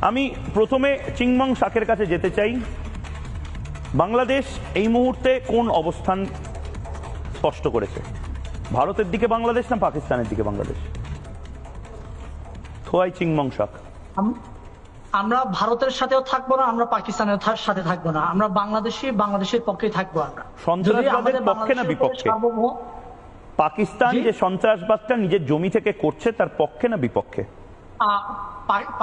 আমি প্রথমে চিংমং শাকের কাছে যেতে চাই। বাংলাদেশ এই মুহূর্তে কোন অবস্থান স্পষ্ট করেছে? ভারতের দিকে বাংলাদেশ না পাকিস্তানের দিকে বাংলাদেশ? থোয়াই চিংমং শাক। আমরা ভারতের সাথেও থাকবো না, আমরা পাকিস্তানের সাথে থাকবো না, আমরা বাংলাদেশের পক্ষেই থাকবো। আমরা সন্ত্রাসবাদের পক্ষে না বিপক্ষে? পাকিস্তান যে সন্ত্রাসবাদটা নিজের জমি থেকে করছে তার পক্ষে না বিপক্ষে?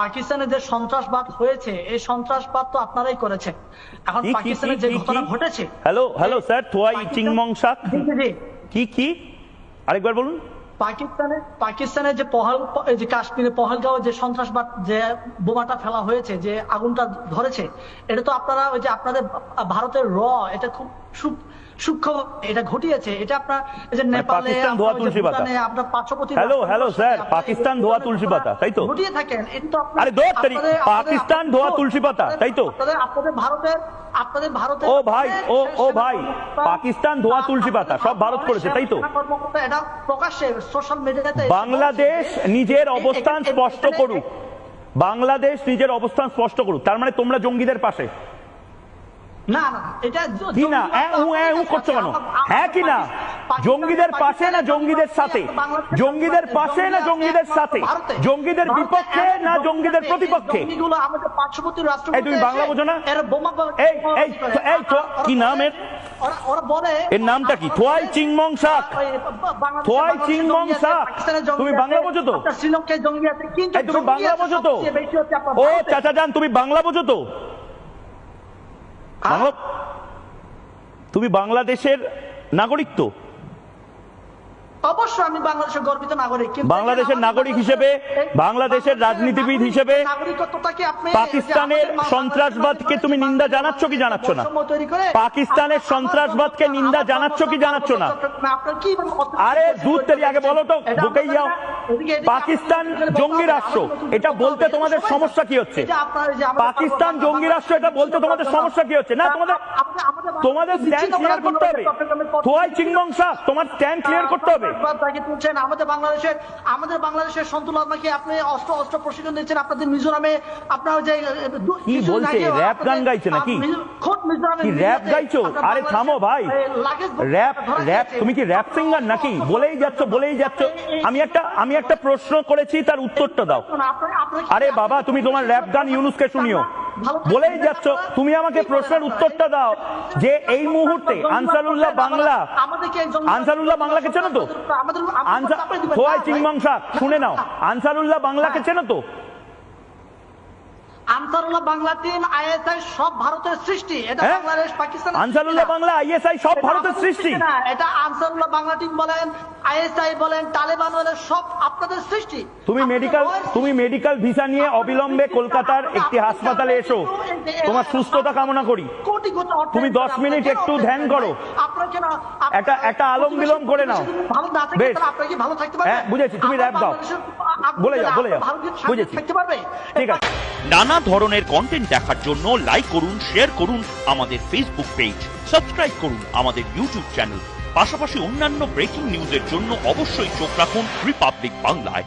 পাকিস্তানে যে সন্ত্রাসবাদ হয়েছে এই সন্ত্রাসবাদ তো আপনারাই করেছেন। এখন পাকিস্তানে যে ঘটনা ঘটেছে। হ্যালো স্যার, থোয়াই চিংমং শাক কি আরেকবার বলুন। পাকিস্তানে যে কাশ্মীরে পহেলগাঁও যে সন্ত্রাসবাদ যে বোমাটা ফেলা হয়েছে, যে আগুনটা ধরেছে, এটা তো আপনারা ওই যে আপনাদের ভারতের এটা খুব সূক্ষ্ম এটা ঘটিয়েছে। এটা আপনার এই যে নেপালে আপনার পার্শ্ববর্তী হ্যালো স্যার, পাকিস্তান ধোয়া তুলসী পাতা, তাই তো? ঘটিয়ে থাকেন। এটা তো আরে পাকিস্তান ধোয়া তুলসী পাতা, তাই তো? আপনাদের ভারতের ও ভাই পাকিস্তান ধোয়া তুলসী পাতা সব ভারত করেছে, তাই তো? এটা প্রকাশ্যে সোশ্যাল মিডিয়াতে বাংলাদেশ নিজের অবস্থান স্পষ্ট করুক। বাংলাদেশ নিজের অবস্থান স্পষ্ট করুক। তার মানে তোমরা জঙ্গিদের পাশে? না এটা কি না করছো কেন? হ্যাঁ কি না? জঙ্গিদের পাশে না জঙ্গিদের সাথে? জঙ্গিদের পাশে না জঙ্গিদের সাথে? জঙ্গিদের বিপক্ষে না জঙ্গিদের প্রতিপক্ষে? আমাদের পার্শ্ববর্তী রাষ্ট্র। তুমি বাংলা বোঝো না? কি নাম এর নামটা কি? থোয়াই চিংমং শাক। থোয়াই চিংমং শাক। তুমি বাংলা বোঝো তো? শ্রীলঙ্কায় জঙ্গি আছে, কিন্তু তুমি বাংলা বোঝো তো? ও চাচা যান, তুমি বাংলা বোঝো তো? তুমি বাংলাদেশের নাগরিক তো? অবশ্যই আমি বাংলাদেশের গর্বিত নাগরিক। বাংলাদেশের নাগরিক হিসেবে, বাংলাদেশের রাজনীতিবিদ হিসেবে পাকিস্তানের সন্ত্রাসবাদকে তুমি নিন্দা জানাচ্ছ কি জানাচ্ছ না? পাকিস্তানের সন্ত্রাসবাদকে নিন্দা জানাচ্ছ কি জানাচ্ছ না? আরে দুধ তেরি আগে বলো তো, ঢুকেই যাও। পাকিস্তান জঙ্গি রাষ্ট্র এটা বলতে তোমাদের সমস্যা কি হচ্ছে? পাকিস্তান জঙ্গি রাষ্ট্র এটা বলতে তোমাদের সমস্যা কি হচ্ছে? না তোমাদের স্ট্যান্ড ক্লিয়ার করতে হবে। থোয়াই চিংমং শাক, তোমার স্ট্যান্ড ক্লিয়ার করতে হবে। আমাদের বাংলাদেশের সন্তুল আত্মাকে আপনি অস্ত্র প্রশিক্ষণ দিচ্ছেন। আপনাদের মিজোরামে আপনার যে কি বলছে, র্যাপ গান গাইছে নাকি? কি র্যাপ গাইছো? আরে থামো ভাই, র্যাপ তুমি কি র্যাপ সিঙ্গার নাকি? বলেই যাচ্ছ। আমি একটা প্রশ্ন করেছি, তার উত্তরটা দাও। আরে বাবা, তুমি তোমার র্যাপ গান ইউনুসকে শুনিও, বলেই যাচ্ছ। তুমি আমাকে প্রশ্নের উত্তরটা দাও যে এই মুহূর্তে আনসারুল্লাহ বাংলাকে চেনো তো? থোয়াই চিংমং শাক শুনে নাও, আনসারুল্লাহ বাংলাকে চেনো তো? আনসারুল্লাহ বাংলা টিম আইএসআই সব ভারতের সৃষ্টি। এটা বাংলাদেশ পাকিস্তান। আনসারুল্লাহ বাংলা আইএসআই সব ভারতের সৃষ্টি। এটা আনসারুল্লাহ বাংলা টিম বলেন, আইএসআই বলেন, তালেবান বলেন, সব আপনাদের সৃষ্টি। তুমি মেডিকেল ভিসা নিয়ে অবিলম্বে কলকাতার একটি হাসপাতালে এসো, তোমার সুস্থতা কামনা করি। তুমি 10 মিনিট একটু ধ্যান করো, একটা আলম বিলম করে নাও। বেশ, হ্যাঁ বুঝেছি, তুমি র্যাপ দাও, বলে যাও বুঝেছি, ঠিক আছে। নানা ধরনের কন্টেন্ট দেখার জন্য লাইক করুন, শেয়ার করুন আমাদের ফেসবুক পেজ, সাবস্ক্রাইব করুন আমাদের ইউটিউব চ্যানেল। পাশাপাশি অন্যান্য ব্রেকিং নিউজের জন্য অবশ্যই চোখ রাখুন রিপাবলিক বাংলায়।